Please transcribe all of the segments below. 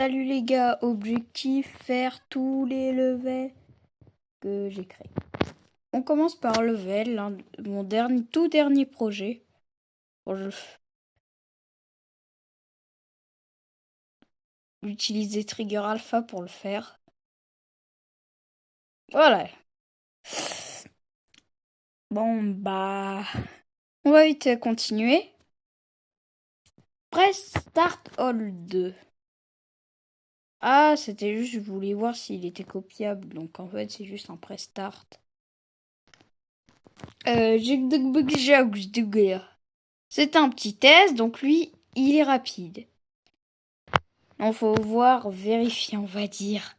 Salut les gars, objectif faire tous les levels que j'ai créés. On commence par level, mon tout dernier projet. Bon, j'utilisais Trigger Alpha pour le faire. Voilà. Bon bah, on va vite continuer. Press Start All 2. Ah, c'était juste, je voulais voir s'il était copiable. Donc en fait, c'est juste un press start. C'est un petit test, donc lui, il est rapide. Il faut voir, vérifier, on va dire.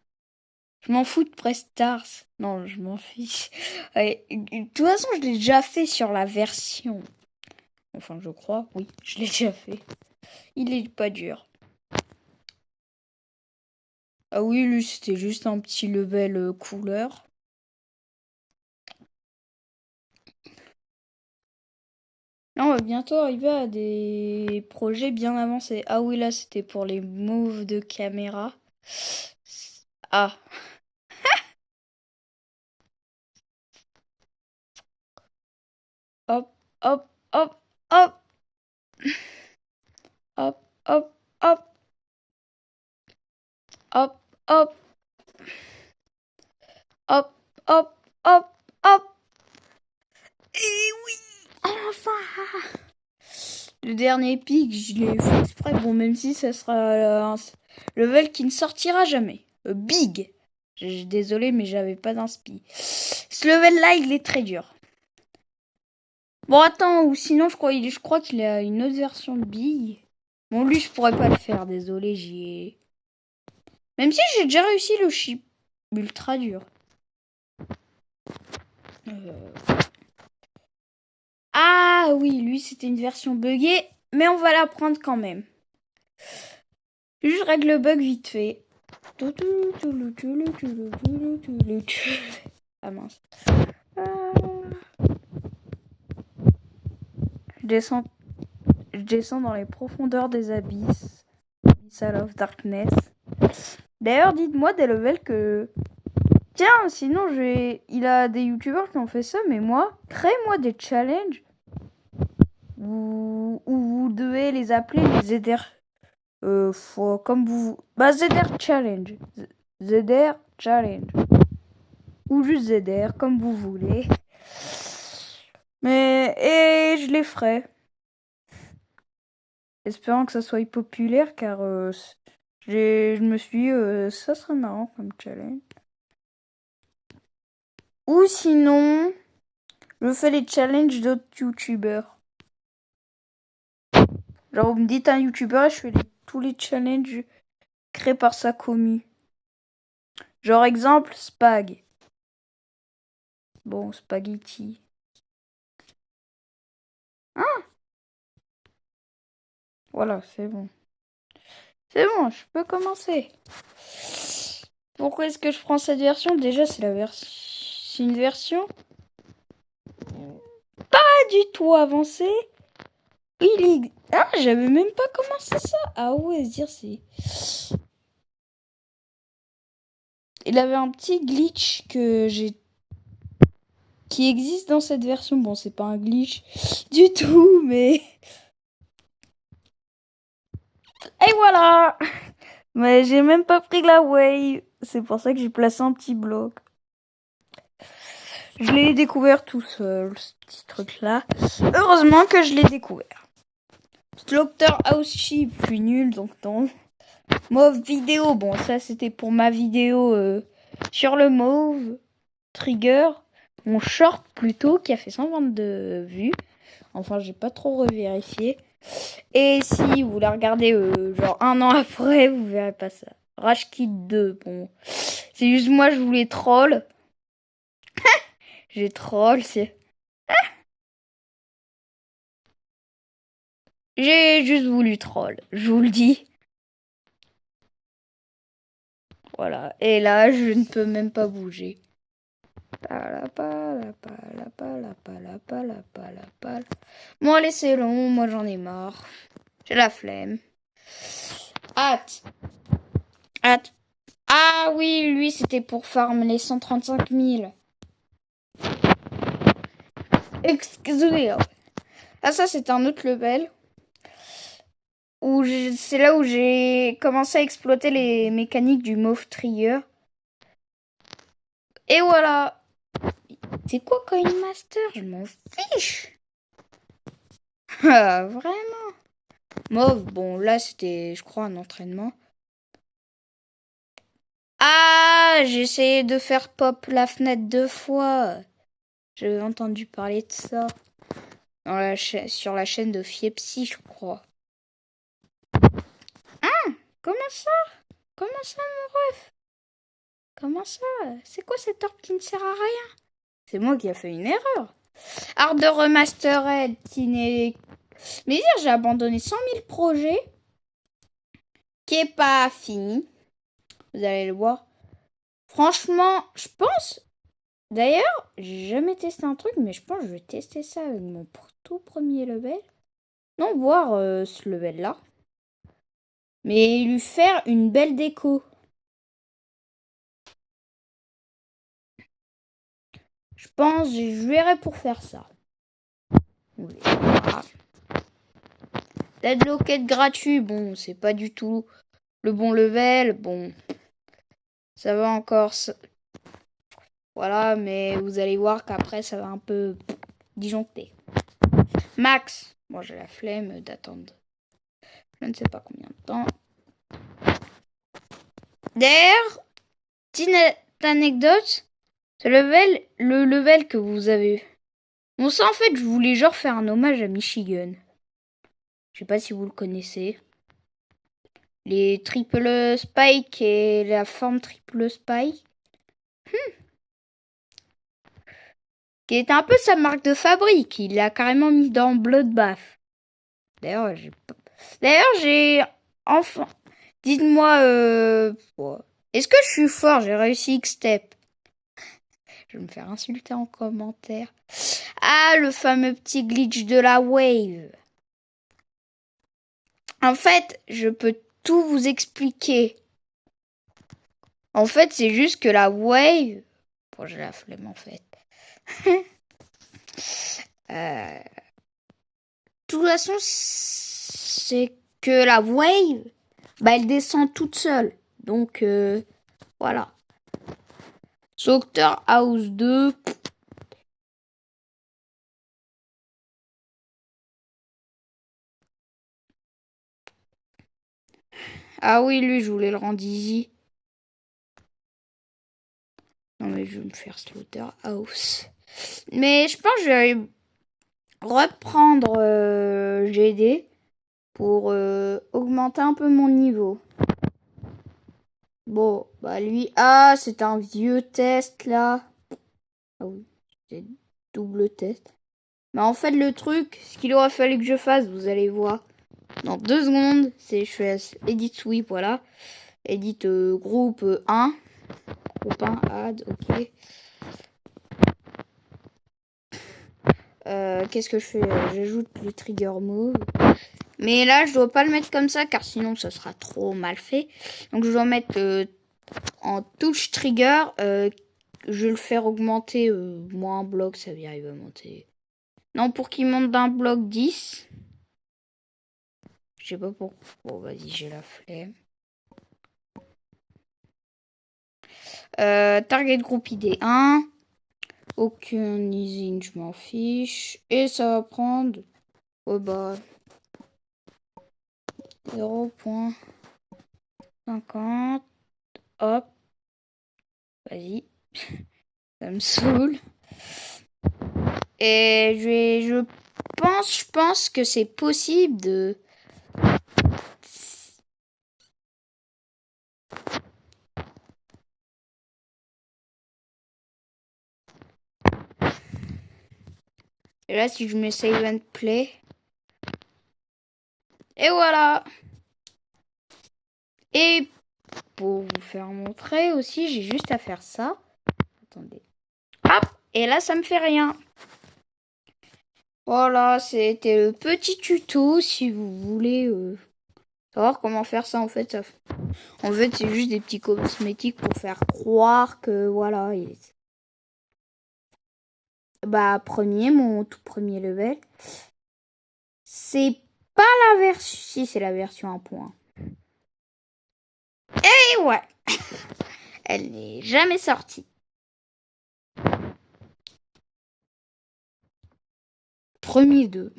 Je m'en fous de press start. Non, je m'en fiche. Ouais, de toute façon, je l'ai déjà fait sur la version. Enfin, je crois, oui, je l'ai déjà fait. Il est pas dur. Ah oui, lui, c'était juste un petit level couleur. Là, on va bientôt arriver à des projets bien avancés. Ah oui, là, c'était pour les moves de caméra. Ah. Hop, hop, hop, hop. Hop, hop, hop. Hop, hop. Hop, hop, hop, hop. Et oui, enfin. Le dernier pic, je l'ai fait exprès. Bon, même si ça sera un level qui ne sortira jamais. Big. Désolé, mais j'avais pas d'inspi. Ce level-là, il est très dur. Bon, attends, ou sinon, je crois qu'il a une autre version de Big. Bon, lui, je pourrais pas le faire, désolé, j'y ai... Même si j'ai déjà réussi le chip ultra dur. Ah oui, lui, c'était une version buggée, mais on va la prendre quand même. Je règle le bug vite fait. Ah mince. Je descends dans les profondeurs des abysses. Abyssal of Darkness. D'ailleurs, dites-moi des levels que... Tiens, sinon, il a des youtubeurs qui ont fait ça, mais moi, créez-moi des challenges où vous devez les appeler les Zeder. Comme vous... Bah, Zeder Challenge. Zeder Challenge. Ou juste Zeder, comme vous voulez. Et je les ferai. Espérant que ça soit populaire, car je me suis dit, ça serait marrant comme challenge. Ou sinon, je fais les challenges d'autres youtubeurs. Genre, vous me dites un youtubeur et je fais tous les challenges créés par sa commu. Genre, exemple, Spag. Bon, spaghetti. Ah, voilà, c'est bon. C'est bon, je peux commencer. Pourquoi est-ce que je prends cette version? Déjà, c'est une version pas du tout avancée. Ah, j'avais même pas commencé ça. Ah ouais, se dire c'est... Il avait un petit glitch qui existe dans cette version. Bon, c'est pas un glitch du tout, mais... Et voilà. Mais j'ai même pas pris la wave. C'est pour ça que j'ai placé un petit bloc. Je l'ai découvert tout seul, ce petit truc-là. Heureusement que je l'ai découvert. Slaughter House Sheep, plus nul, donc non. Mauve vidéo, bon, ça c'était pour ma vidéo sur le mauve. Trigger, mon short plutôt, qui a fait 122 vues. Enfin, j'ai pas trop revérifié. Et si vous la regardez genre un an après, vous verrez pas ça. Rage Kid 2, bon. C'est juste moi, je voulais troll. J'ai troll, c'est... J'ai juste voulu troll, je vous le dis. Voilà, et là, je ne peux même pas bouger. Bon, allez, c'est long, moi j'en ai marre. J'ai la flemme. Hâte. Ah oui, lui, c'était pour farm les 135 000. Excusez. Ah, ça, c'est un autre level. C'est là où j'ai commencé à exploiter les mécaniques du Mauve Trigger. Et voilà. C'est quoi Coin Master? Je m'en fiche. Ah, vraiment. Mauve, bon, là, c'était, je crois, un entraînement. Ah, j'ai essayé de faire pop la fenêtre 2 fois. J'avais entendu parler de ça. Sur la chaîne de Fiepsi, je crois. Ah, comment ça? Comment ça, mon ref? Comment ça? C'est quoi cet orbe qui ne sert à rien? C'est moi qui a fait une erreur. Art de Remastered qui n'est... Mais dire, j'ai abandonné 100 000 projets qui est pas fini. Vous allez le voir. Franchement, je pense... D'ailleurs, j'ai jamais testé un truc, mais je pense que je vais tester ça avec mon tout premier level. Non, voir ce level-là. Mais lui faire une belle déco. Je pense que je verrai pour faire ça. Voilà. Deadlocket gratuit, bon, c'est pas du tout le bon level. Bon, ça va encore. Voilà, mais vous allez voir qu'après, ça va un peu disjoncter. Max. Bon, j'ai la flemme d'attendre. Je ne sais pas combien de temps. D'ailleurs, petite anecdote. Le level que vous avez. Bon, ça, en fait, je voulais genre faire un hommage à Michigan. Je sais pas si vous le connaissez. Les triple spike et la forme triple spike. Qui est un peu sa marque de fabrique. Il l'a carrément mis dans Bloodbath. D'ailleurs, j'ai... Enfin... Dites-moi... Est-ce que je suis fort? J'ai réussi X-Step. Je vais me faire insulter en commentaire. Ah, le fameux petit glitch de la wave. En fait, je peux tout vous expliquer. En fait, c'est juste que la wave... Bon, j'ai la flemme en fait. De toute façon, c'est que la wave, bah, elle descend toute seule. Donc, voilà. Doctor House 2. Ah oui, lui, je voulais le rendre easy. Non, mais je vais me faire Slaughterhouse. Mais je pense que je vais reprendre GD pour augmenter un peu mon niveau. Bon, bah lui... Ah, c'est un vieux test, là. Ah oui, c'est double test. Mais en fait, le truc, ce qu'il aurait fallu que je fasse, vous allez voir. Dans 2 secondes, c'est je fais edit sweep, voilà. Edit groupe 1. Groupe 1, add, ok. Qu'est-ce que je fais? J'ajoute le trigger move. Mais là, je dois pas le mettre comme ça, car sinon, ça sera trop mal fait. Donc, je dois mettre en touche trigger. Je vais le faire augmenter moins un bloc, ça y arrive à monter. Non, pour qu'il monte d'un bloc 10. Je sais pas pourquoi. Bon, vas-y, j'ai la flemme. Target group ID 1. Aucun easing, je m'en fiche. Et ça va prendre... Oh bah... 0.50. Hop. Vas-y. Ça me saoule. Et je pense que c'est possible de... Et là, si je mets save and play... Et voilà. Et pour vous faire montrer aussi, j'ai juste à faire ça. Attendez. Hop. Et là, ça me fait rien. Voilà, c'était le petit tuto si vous voulez Savoir comment faire ça, en fait, c'est juste des petits cosmétiques pour faire croire que, voilà. Bah, mon tout premier level. C'est pas la version... Si, c'est la version 1.1. Et ouais. Elle n'est jamais sortie. Premier 2.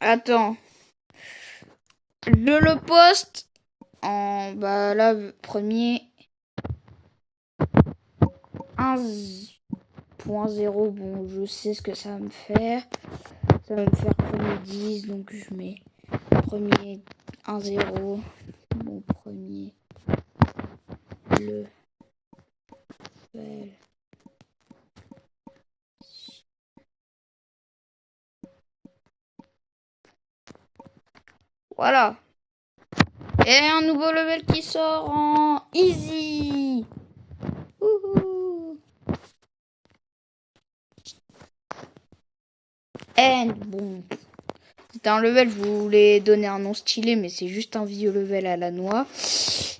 Attends. Je le poste en... Bah là, premier... 1.0. Bon, je sais ce que ça va me faire. Ça va me faire premier 10. Donc je mets premier 1.0. Mon premier level. Voilà. Et un nouveau level qui sort en easy. Wouhou. And bon. C'est un level, je voulais donner un nom stylé, mais c'est juste un vieux level à la noix.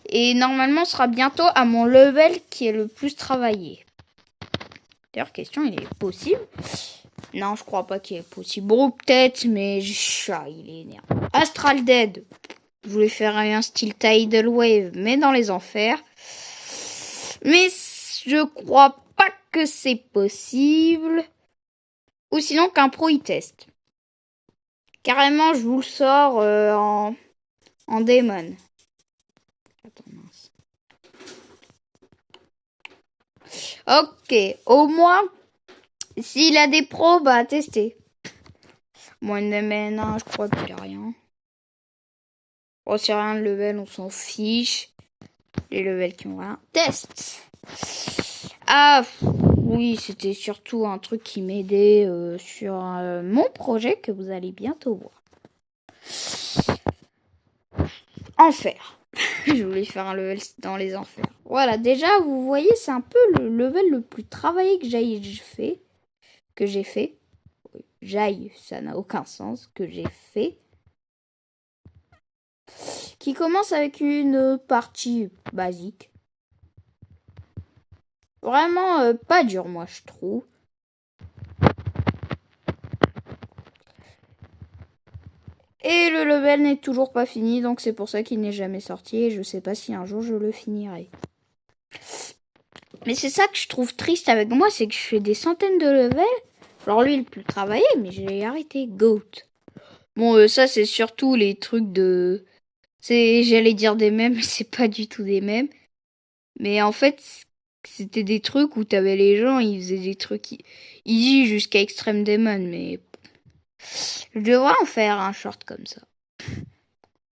Et normalement, ce sera bientôt à mon level qui est le plus travaillé. D'ailleurs, question, il est possible? Non, je crois pas qu'il est possible. Bon, peut-être, mais il est énervant. Astral Dead. Je voulais faire un style Tidal Wave, mais dans les enfers. Mais je crois pas que c'est possible. Ou sinon qu'un pro y teste. Carrément, je vous le sors en Demon. Attends, mince. Ok, au moins, s'il a des pros, bah tester. Moi, Demon, je crois qu'il a rien. Oh, c'est rien de level, on s'en fiche. Les levels qui ont rien. Test. Ah, oui, c'était surtout un truc qui m'aidait sur mon projet que vous allez bientôt voir. Enfer. Je voulais faire un level dans les enfers. Voilà, déjà, vous voyez, c'est un peu le level le plus travaillé que j'ai fait. Ça n'a aucun sens, que j'ai fait. Qui commence avec une partie basique. Vraiment pas dur, moi, je trouve. Et le level n'est toujours pas fini, donc c'est pour ça qu'il n'est jamais sorti. Et je sais pas si un jour je le finirai. Mais c'est ça que je trouve triste avec moi, c'est que je fais des centaines de levels. Alors lui, il peut travailler, mais j'ai arrêté. Goat. Bon, ça, c'est surtout les trucs de... J'allais dire des mèmes, mais c'est pas du tout des mèmes. Mais en fait, c'était des trucs où t'avais les gens, ils faisaient des trucs easy jusqu'à Extreme Demon, mais... Je devrais en faire un short comme ça.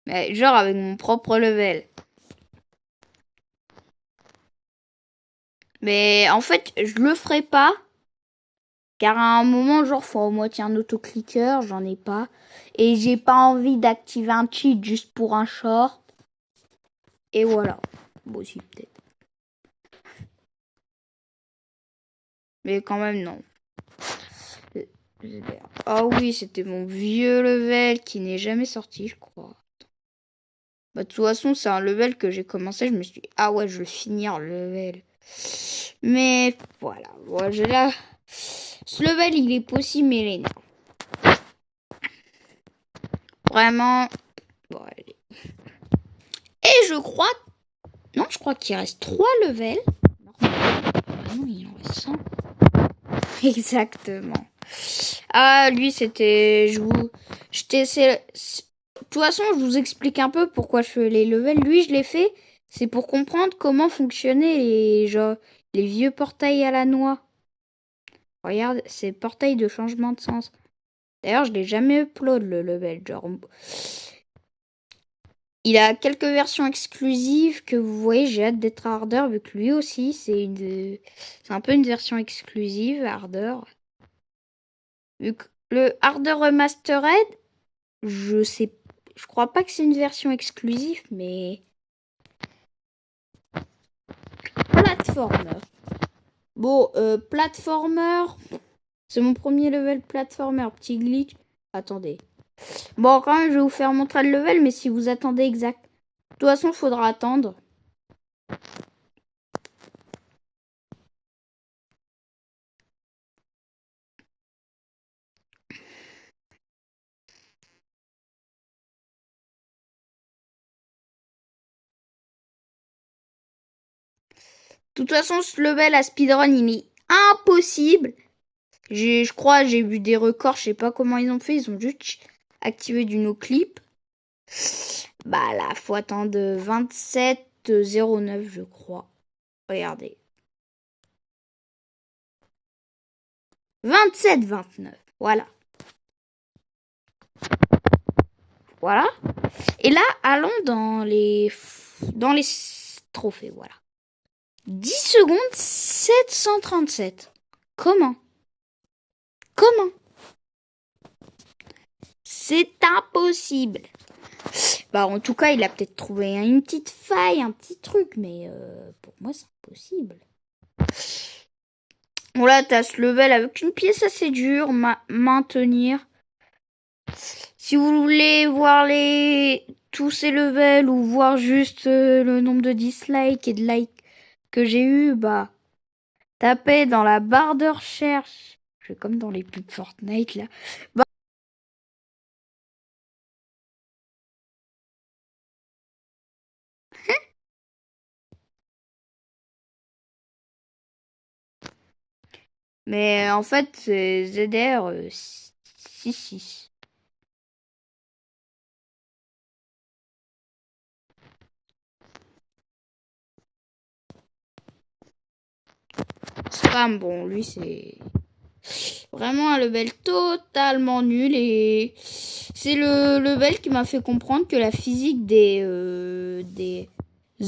Mais genre avec mon propre level. Mais en fait, je le ferai pas. Car à un moment, genre, faut au moitié un autoclicker, j'en ai pas. Et j'ai pas envie d'activer un cheat juste pour un short. Et voilà. Bon, si, peut-être. Mais quand même, non. Ah oui, c'était mon vieux level qui n'est jamais sorti, je crois. Bah, de toute façon, c'est un level que j'ai commencé. Je me suis dit, ah ouais, je vais finir le level. Mais voilà. Là, ce level, il est possible, mais il est énorme. Vraiment. Bon, allez. Et je crois. Non, je crois qu'il reste 3 levels. Non, il en reste 100. Exactement. Ah, lui, c'était... De toute façon, je vous explique un peu pourquoi je fais les levels. Lui, je l'ai fait, c'est pour comprendre comment fonctionnaient les vieux portails à la noix. Regarde, c'est portail de changement de sens. D'ailleurs, je l'ai jamais upload, le level. Genre, il a quelques versions exclusives que vous voyez. J'ai hâte d'être harder, vu que lui aussi, c'est un peu une version exclusive, harder. Vu que le harder remastered, je crois pas que c'est une version exclusive, mais... Platformer. Bon, platformer... C'est mon premier level platformer. Petit glitch. Attendez. Bon, quand même, je vais vous faire montrer le level, mais si vous attendez exact. De toute façon, il faudra attendre. De toute façon, ce level à speedrun, il est impossible. Je crois, j'ai vu des records, je sais pas comment ils ont fait. Ils ont juste activé du no-clip. Bah, là, faut attendre 27,09, je crois. Regardez. 27,29. Voilà. Voilà. Et là, allons dans les trophées. Voilà. 10 secondes, 737. Comment? C'est impossible. Bah, en tout cas, il a peut-être trouvé une petite faille, un petit truc, mais pour moi, c'est impossible. Bon, là, t'as ce level avec une pièce assez dure, maintenir. Si vous voulez voir tous ces levels ou voir juste le nombre de dislikes et de likes que j'ai eu, bah, tapez dans la barre de recherche. Je fais comme dans les pubs Fortnite, là. Bah, mais en fait, c'est ZR 66. Spam, bon, lui, c'est vraiment un level totalement nul. Et c'est le level qui m'a fait comprendre que la physique des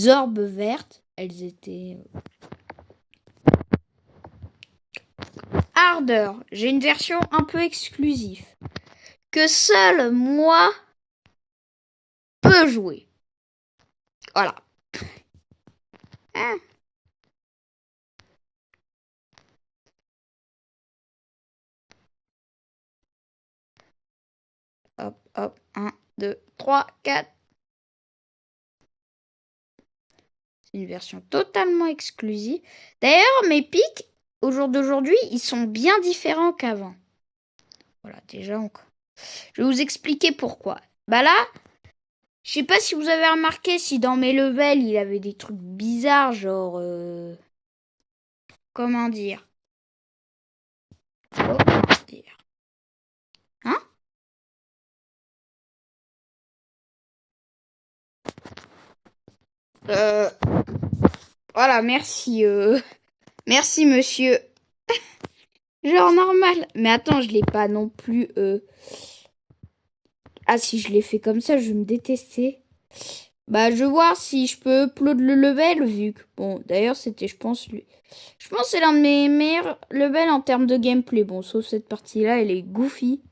orbes vertes, elles étaient... Ardeur, j'ai une version un peu exclusive que seul moi peux jouer. Voilà. Hein? Hop, hop, 1, 2, 3, 4. C'est une version totalement exclusive. D'ailleurs, mes pics, au jour d'aujourd'hui, ils sont bien différents qu'avant. Voilà, déjà encore. Je vais vous expliquer pourquoi. Bah là, je sais pas si vous avez remarqué si dans mes levels, il avait des trucs bizarres, genre... comment dire? Comment dire? Hein? Voilà, merci. Merci, monsieur. Genre normal. Mais attends, je l'ai pas non plus... Ah, si je l'ai fait comme ça, je vais me détester. Bah, je vais voir si je peux upload le level, vu que... Bon, d'ailleurs, c'était, je pense... Je pense que c'est l'un de mes meilleurs levels en termes de gameplay. Bon, sauf cette partie-là, elle est goofy.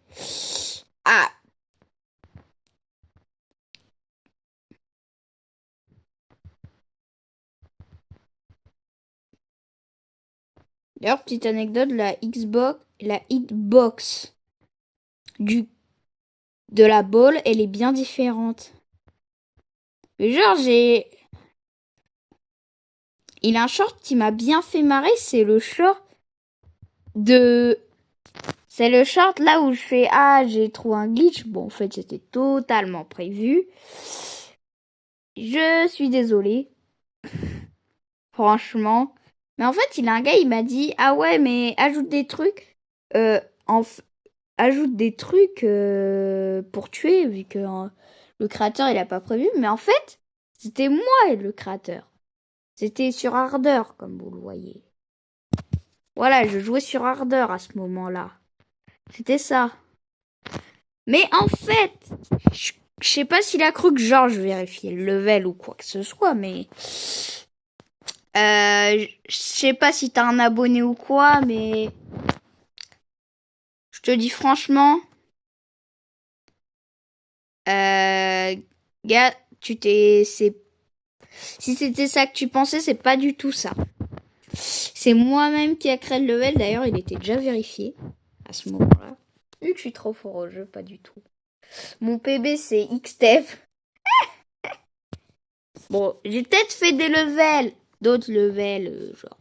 Ah! D'ailleurs, petite anecdote, la hitbox de la ball, elle est bien différente. Mais genre, il a un short qui m'a bien fait marrer, c'est le short de... C'est le short là où je fais « Ah, j'ai trouvé un glitch ». Bon, en fait, c'était totalement prévu. Je suis désolée. Franchement. Mais en fait, il a un gars, il m'a dit « Ah ouais, mais ajoute des trucs. Ajoute des trucs pour tuer, vu que le créateur, il a pas prévu. » Mais en fait, c'était moi le créateur. C'était sur Ardeur, comme vous le voyez. Voilà, je jouais sur Ardeur à ce moment-là. C'était ça. Mais en fait, je sais pas s'il a cru que genre je vérifiais le level ou quoi que ce soit, mais... je sais pas si t'as un abonné ou quoi, mais... Je te dis franchement... gars, si c'était ça que tu pensais, c'est pas du tout ça. C'est moi-même qui a créé le level. D'ailleurs, il était déjà vérifié à ce moment-là. Je suis trop fort au jeu, pas du tout. Mon PB, c'est XTEF. Bon, j'ai peut-être fait des levels. D'autres levels, genre...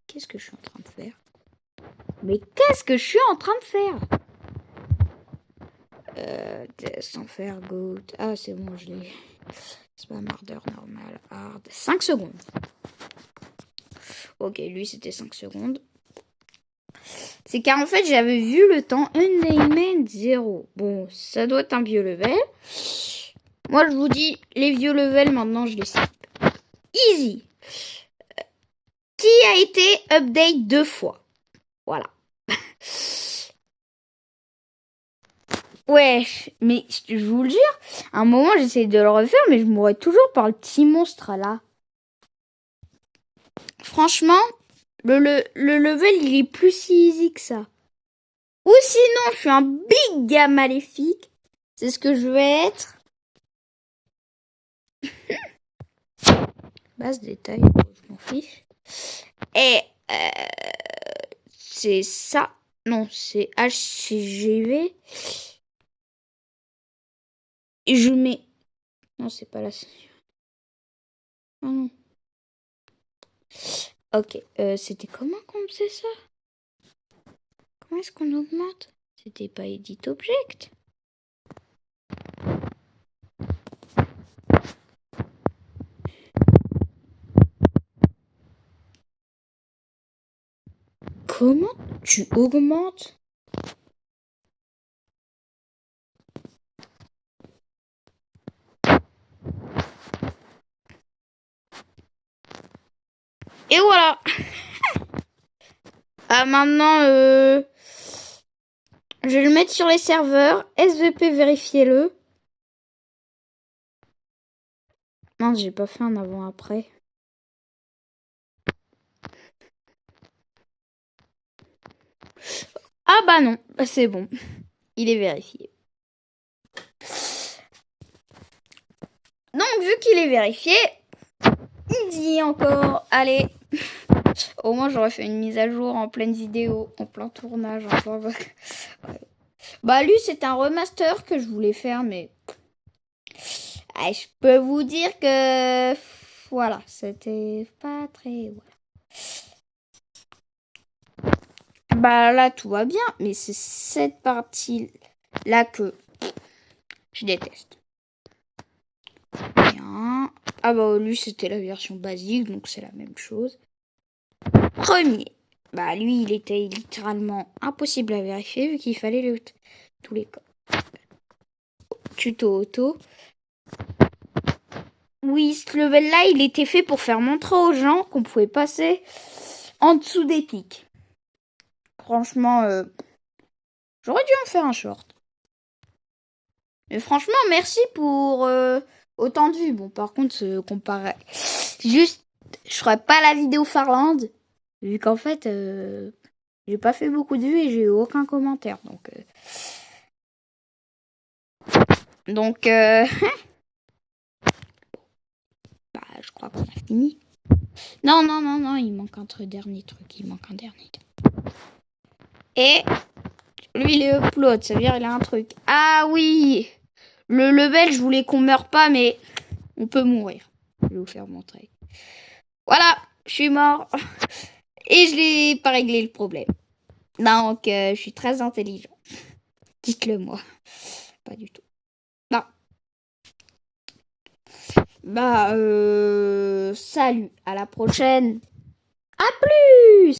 Qu'est-ce que je suis en train de faire? Mais qu'est-ce que je suis en train de faire? Sans faire goat. Ah, c'est bon, je l'ai. C'est pas marder normal. Hard. 5 secondes. Ok, lui, c'était 5 secondes. C'est car en fait, j'avais vu le temps Unnamed 0. Bon, ça doit être un vieux level. Moi, je vous dis, les vieux levels, maintenant, je les skip. Easy. Qui a été update 2 fois? Voilà. Ouais, mais je vous le jure, à un moment, j'essayais de le refaire, mais je mourrais toujours par le petit monstre, là. Franchement, le level, il est plus si easy que ça. Ou sinon, je suis un big gars maléfique. C'est ce que je vais être. Base détail, je m'en fiche. Et c'est ça. Non, c'est HCGV. Et je mets... Non, c'est pas là. Oh non. Ok, c'était comment qu'on faisait ça? Comment est-ce qu'on augmente? C'était pas Edit Object. Comment tu augmentes? Et voilà. Ah, maintenant, je vais le mettre sur les serveurs. SVP, vérifiez-le. Non, j'ai pas fait un avant-après. Ah bah non, c'est bon. Il est vérifié. Donc, vu qu'il est vérifié, il dit encore, allez. Au moins, j'aurais fait une mise à jour en pleine vidéo, en plein tournage. Enfin, ouais. Bah, lui, c'est un remaster que je voulais faire, mais... Ah, je peux vous dire que... Voilà, c'était pas très... Voilà. Bah, là, tout va bien, mais c'est cette partie-là que je déteste. Bien. Ah bah, lui, c'était la version basique, donc c'est la même chose. Premier. Bah, lui, il était littéralement impossible à vérifier, vu qu'il fallait tous les codes. Tuto auto. Oui, ce level-là, il était fait pour faire montrer aux gens qu'on pouvait passer en dessous des pics. Franchement, j'aurais dû en faire un short. Mais franchement, merci pour autant de vues. Bon, par contre, comparé... Juste, je ferais pas la vidéo Farland, vu qu'en fait, j'ai pas fait beaucoup de vues et j'ai eu aucun commentaire. Donc, bah, je crois qu'on a fini. Non, il manque un dernier truc. Et lui, il est upload, ça veut dire il a un truc. Ah oui, le level, je voulais qu'on meure pas, mais on peut mourir. Je vais vous faire montrer. Voilà, je suis mort. Et je n'ai pas réglé le problème. Donc, je suis très intelligent. Dites-le moi. Pas du tout. Non. Bah, salut. À la prochaine. À plus.